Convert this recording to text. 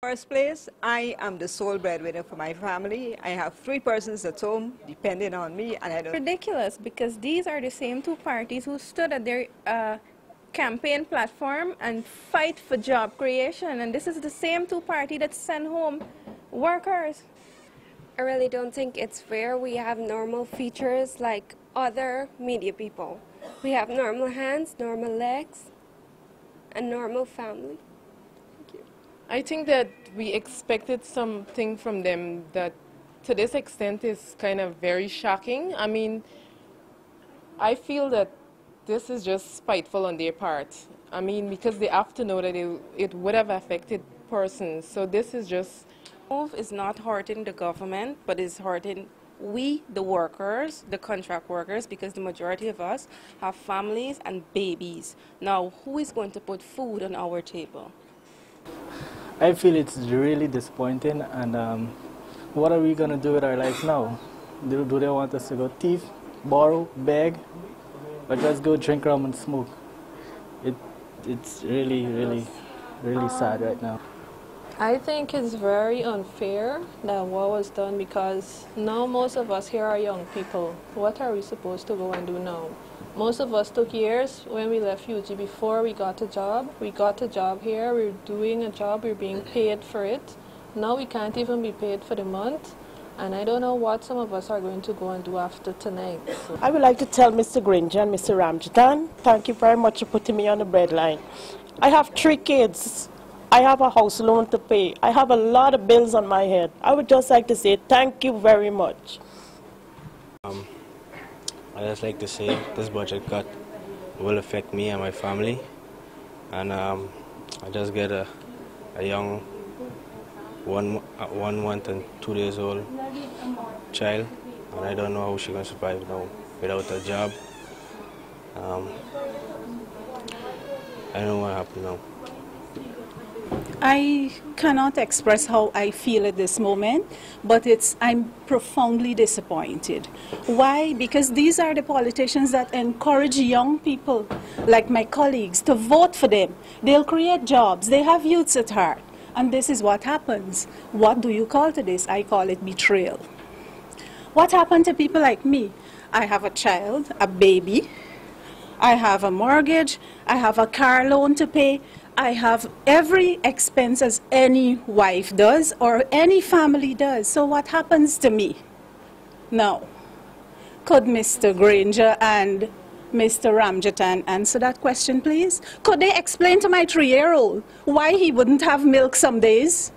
First place, I am the sole breadwinner for my family. I have 3 persons at home depending on me, and I don't. Ridiculous, because these are the same two parties who stood at their campaign platform and fight for job creation, and this is the same two parties that send home workers. I really don't think it's fair. We have normal features like other media people. We have normal hands, normal legs, and normal family. I think that we expected something from them that to this extent is kind of very shocking. I mean, I feel that this is just spiteful on their part. I mean, because they have to know that it would have affected persons. So this is just... Move is not hurting the government, but is hurting we, the workers, the contract workers, because the majority of us have families and babies. Now, who is going to put food on our table? I feel it's really disappointing, and what are we going to do with our lives now? Do they want us to go thief, borrow, beg, or just go drink rum and smoke? It's really, really, really sad right now. I think it's very unfair that what was done, because now most of us here are young people. What are we supposed to go and do now? Most of us took years when we left UG before we got a job. We got a job here, we're doing a job, we're being paid for it. Now we can't even be paid for the month, and I don't know what some of us are going to go and do after tonight. So. I would like to tell Mr. Granger and Mr. Ramjatan, thank you very much for putting me on the breadline. I have 3 kids. I have a house loan to pay. I have a lot of bills on my head. I would just like to say thank you very much. I just like to say this budget cut will affect me and my family, and I just get a young 1 month and 2 days old child, and I don't know how she's going to survive now without a job. I don't know what happened now. I cannot express how I feel at this moment, but I'm profoundly disappointed. Why? Because these are the politicians that encourage young people, like my colleagues, to vote for them. They'll create jobs. They have youths at heart. And this is what happens. What do you call to this? I call it betrayal. What happened to people like me? I have a child, a baby. I have a mortgage. I have a car loan to pay. I have every expense as any wife does or any family does. So what happens to me? Now, could Mr. Granger and Mr. Ramjatan answer that question, please? Could they explain to my 3-year-old why he wouldn't have milk some days?